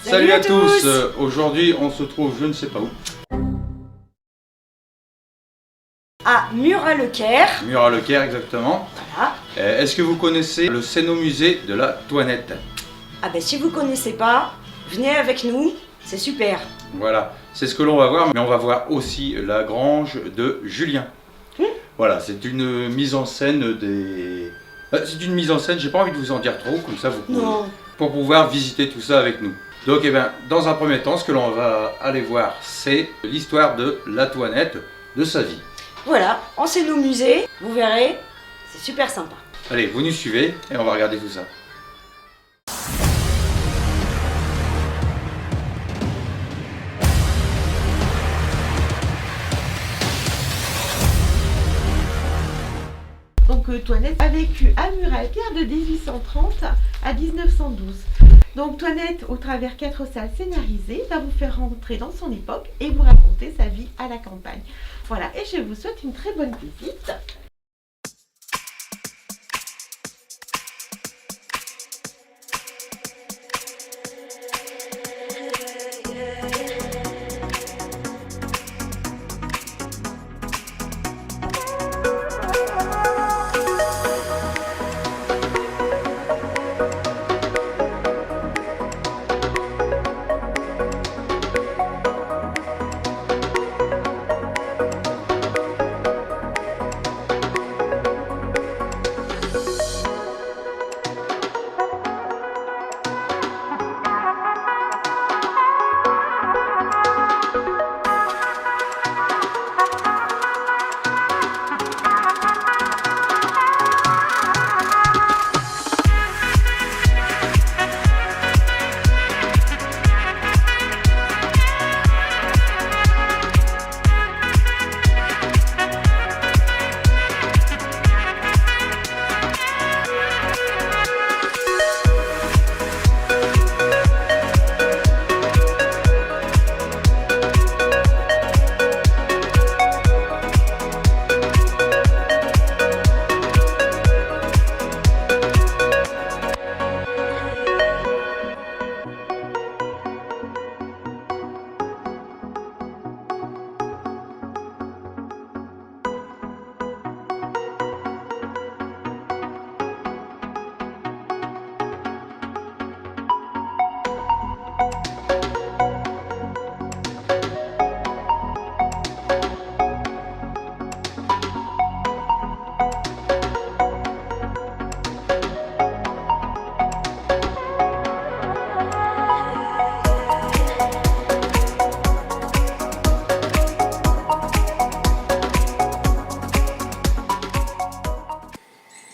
Salut à tous. Aujourd'hui on se trouve je ne sais pas où. À Murat-le-Caire. Murat-le-Caire exactement. Voilà. Est-ce que vous connaissez le Cénomusée de la Toinette? Ah ben si vous connaissez pas, venez avec nous, c'est super. Voilà, c'est ce que l'on va voir, mais on va voir aussi la grange de Julien. Voilà, c'est une mise en scène des... c'est une mise en scène, j'ai pas envie de vous en dire trop, comme ça vous pouvez... Non. Pour pouvoir visiter tout ça avec nous. Donc eh ben, dans un premier temps, ce que l'on va aller voir, c'est l'histoire de la Toinette, de sa vie. Voilà, en Cénomusée, vous verrez, c'est super sympa. Allez, vous nous suivez et on va regarder tout ça. Donc Toinette a vécu à Murat-le-Caire de 1830 à 1912. Donc Toinette, au travers 4 salles scénarisées, va vous faire rentrer dans son époque et vous raconter sa vie à la campagne. Voilà, et je vous souhaite une très bonne visite.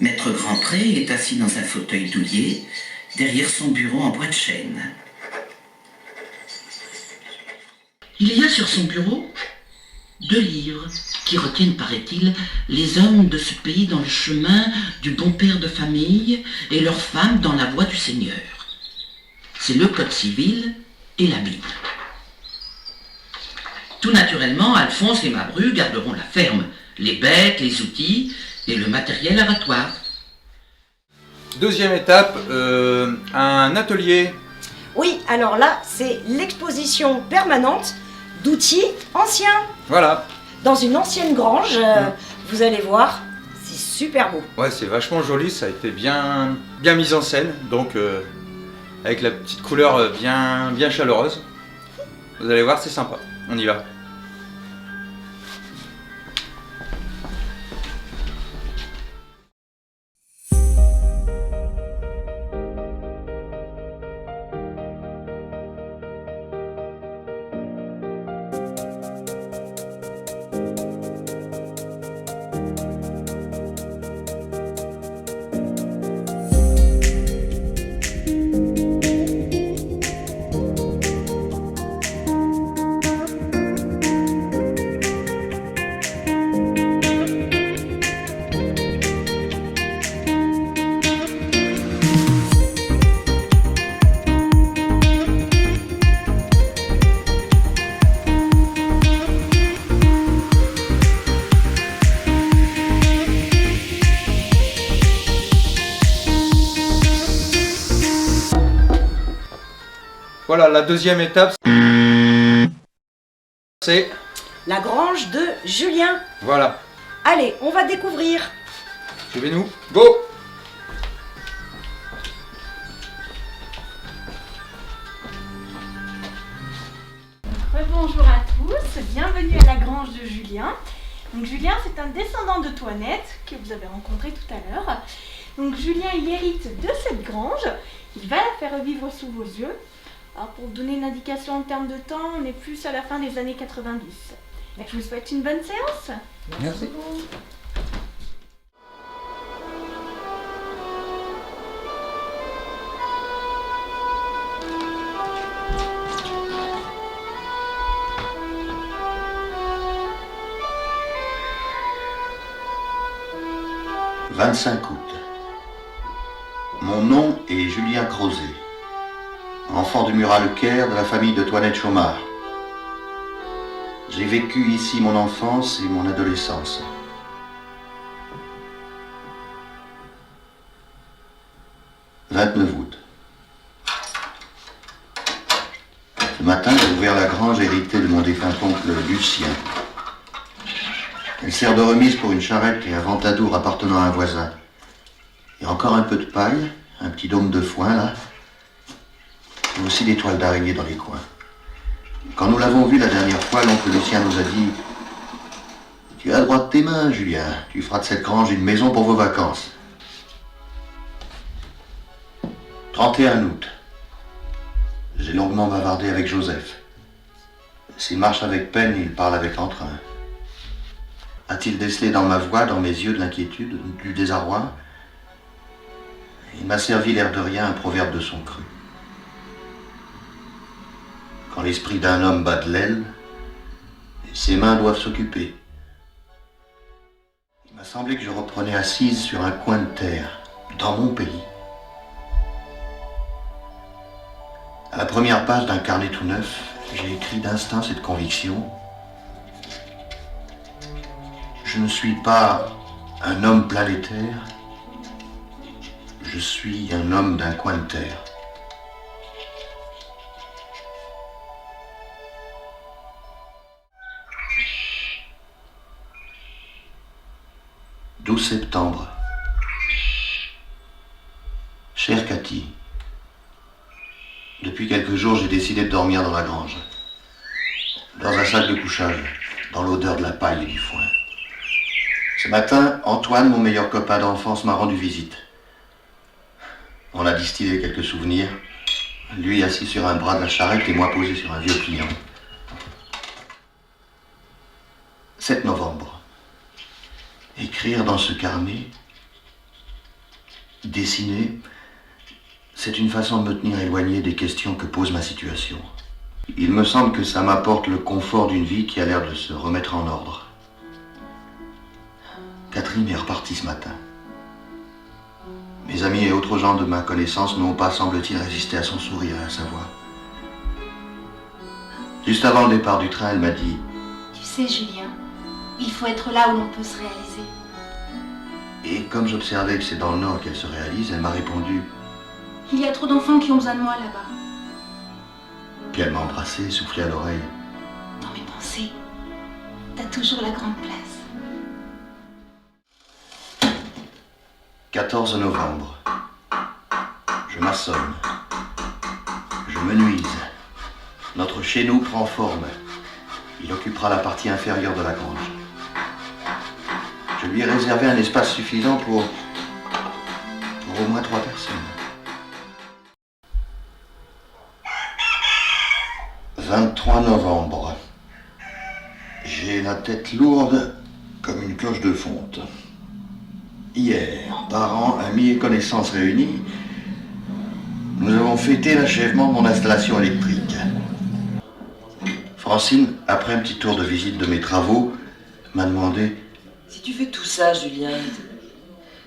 Maître Grandpré est assis dans un fauteuil douillet, derrière son bureau en bois de chêne. Il y a sur son bureau 2 livres qui retiennent, paraît-il, les hommes de ce pays dans le chemin du bon père de famille et leurs femmes dans la voie du Seigneur. C'est le Code civil et la Bible. Tout naturellement, Alphonse et Mabru garderont la ferme, les bêtes, les outils et le matériel aratoire. Deuxième étape, un atelier. Oui, alors là, c'est l'exposition permanente d'outils anciens. Voilà. Dans une ancienne grange, vous allez voir, c'est super beau. Ouais, c'est vachement joli, ça a été bien mis en scène, donc avec la petite couleur bien chaleureuse. Vous allez voir, c'est sympa. On y va. Voilà, la deuxième étape, c'est... La grange de Julien. Voilà. Allez, on va découvrir. Suivez-nous. Go! Bonjour à tous, bienvenue à la grange de Julien. Donc Julien, c'est un descendant de Toinette que vous avez rencontré tout à l'heure. Donc Julien, il hérite de cette grange, il va la faire revivre sous vos yeux. Alors pour vous donner une indication en termes de temps, on est plus à la fin des années 90. Et je vous souhaite une bonne séance. Merci. « 25 août. Mon nom est Julien Crozet, enfant du Murat-le-Caire de la famille de Toinette Chaumard. J'ai vécu ici mon enfance et mon adolescence. « 29 août. Ce matin, j'ai ouvert la grange héritée de mon défunt oncle Lucien. Elle sert de remise pour une charrette et un ventadour appartenant à un voisin. Il y a encore un peu de paille, un petit dôme de foin là, et aussi des toiles d'araignée dans les coins. Quand nous l'avons vu la dernière fois, l'oncle Lucien nous a dit « Tu as droit de tes mains, Julien, tu feras de cette grange une maison pour vos vacances. » 31 août. J'ai longuement bavardé avec Joseph. S'il marche avec peine, il parle avec entrain. A-t-il décelé dans ma voix, dans mes yeux, de l'inquiétude, du désarroi? Il m'a servi l'air de rien un proverbe de son cru. Quand l'esprit d'un homme bat de l'aile, ses mains doivent s'occuper. Il m'a semblé que je reprenais assise sur un coin de terre, dans mon pays. À la première page d'un carnet tout neuf, j'ai écrit d'instinct cette conviction. Je ne suis pas un homme planétaire, je suis un homme d'un coin de terre. « 12 septembre. Chère Cathy, depuis quelques jours, j'ai décidé de dormir dans la grange, dans un sac de couchage, dans l'odeur de la paille et du foin. Ce matin, Antoine, mon meilleur copain d'enfance, m'a rendu visite. On a distillé quelques souvenirs, lui assis sur un bras de la charrette et moi posé sur un vieux pliant. 7 novembre. Écrire dans ce carnet, dessiner, c'est une façon de me tenir éloigné des questions que pose ma situation. Il me semble que ça m'apporte le confort d'une vie qui a l'air de se remettre en ordre. Catherine est repartie ce matin. Mes amis et autres gens de ma connaissance n'ont pas, semble-t-il, résisté à son sourire et à sa voix. Juste avant le départ du train, elle m'a dit « Tu sais, Julien, il faut être là où l'on peut se réaliser. » Et comme j'observais que c'est dans le Nord qu'elle se réalise, elle m'a répondu « Il y a trop d'enfants qui ont besoin de moi là-bas. » Puis elle m'a embrassé, soufflé à l'oreille. Dans mes pensées, t'as toujours la grande place. 14 novembre. Je m'assomme. Je me nuise. Notre chez-nous prend forme. Il occupera la partie inférieure de la grange. Je lui ai réservé un espace suffisant pour au moins 3 personnes. 23 novembre. J'ai la tête lourde comme une cloche de fonte. Hier, parents, amis et connaissances réunis, nous avons fêté l'achèvement de mon installation électrique. Francine, après un petit tour de visite de mes travaux, m'a demandé « Si tu fais tout ça, Julien,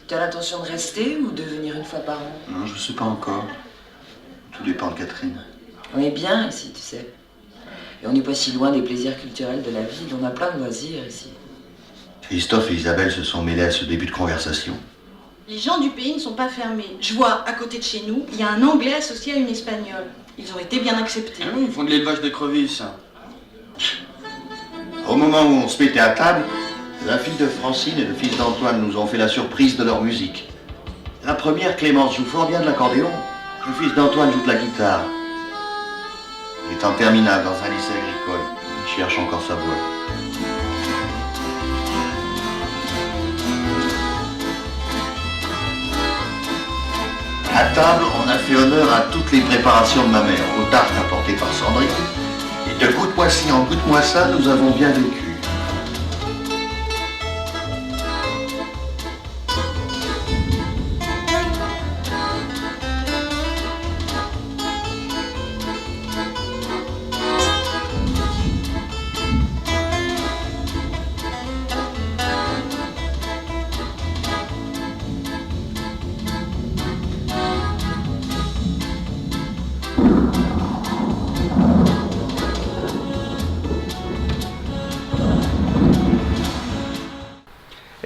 tu as l'intention de rester ou de venir une fois par an ?»« Non, je ne sais pas encore. Tout dépend de Catherine. » On est bien ici, tu sais. Et on n'est pas si loin des plaisirs culturels de la ville. On a plein de loisirs ici. Christophe et Isabelle se sont mêlés à ce début de conversation. Les gens du pays ne sont pas fermés. Je vois, à côté de chez nous, il y a un Anglais associé à une Espagnole. Ils ont été bien acceptés. Ah oui, ils font de l'élevage d'écrevisses. Au moment où on se mettait à table, la fille de Francine et le fils d'Antoine nous ont fait la surprise de leur musique. La première, Clémence, joue fort bien de l'accordéon. Le fils d'Antoine joue de la guitare. Il est en terminale dans un lycée agricole. Il cherche encore sa voie. À table, on a fait honneur à toutes les préparations de ma mère, aux tartes apportées par Sandrine. Et de goûte-moi-ci en goûte-moi ça, nous avons bien vécu.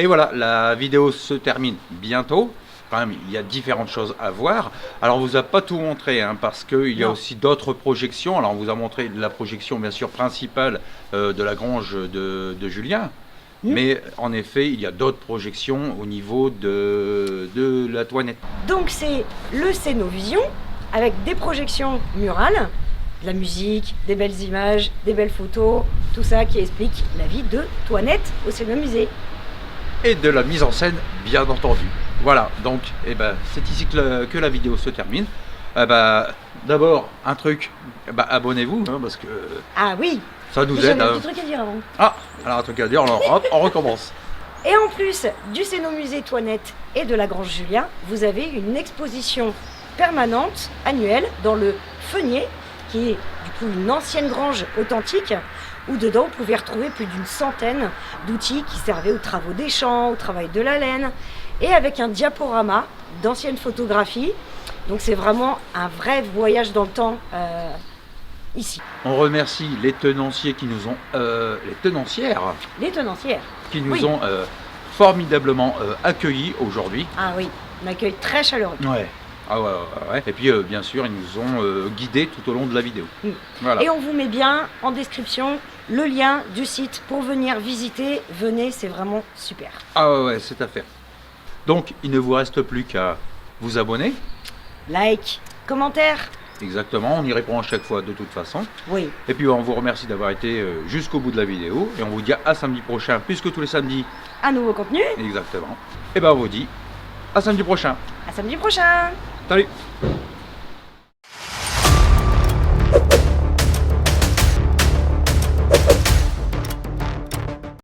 Et voilà, la vidéo se termine bientôt. Quand même, il y a différentes choses à voir. Alors, on vous a pas tout montré, hein, parce qu'il y a aussi d'autres projections. Alors, on vous a montré la projection, bien sûr, principale de la grange de Julien. Mais en effet, il y a d'autres projections au niveau de la toinette. Donc c'est le Scénovision avec des projections murales, de la musique, des belles images, des belles photos, tout ça qui explique la vie de Toinette au Cénomusée. Et de la mise en scène, bien entendu. Voilà, donc c'est ici que la vidéo se termine. D'abord, un truc, abonnez-vous, hein, parce que Ah oui, ça nous aide. j'avais un petit truc à dire avant. Ah, alors un truc à dire, alors hop, on recommence. Et en plus du Cénomusée Toinette et de la Grange Julien, vous avez une exposition permanente, annuelle, dans le Feunier, qui est du coup une ancienne grange authentique, où dedans vous pouvez retrouver plus d'une centaine d'outils qui servaient aux travaux des champs, au travail de la laine, et avec un diaporama d'anciennes photographies. Donc c'est vraiment un vrai voyage dans le temps ici. On remercie les tenanciers qui nous ont, les tenancières qui nous ont formidablement accueillis aujourd'hui. Ah oui, un accueil très chaleureux. Ouais. Ah ouais. Et puis bien sûr, ils nous ont guidés tout au long de la vidéo. Voilà. Et on vous met bien en description le lien du site pour venir visiter. Venez, c'est vraiment super. Ah ouais, c'est à faire. Donc, il ne vous reste plus qu'à vous abonner. Like, commentaire. Exactement, on y répond à chaque fois de toute façon. Oui. Et puis on vous remercie d'avoir été jusqu'au bout de la vidéo. Et on vous dit à samedi prochain, puisque tous les samedis... Un nouveau contenu. Exactement. Et on vous dit à samedi prochain. À samedi prochain. Salut.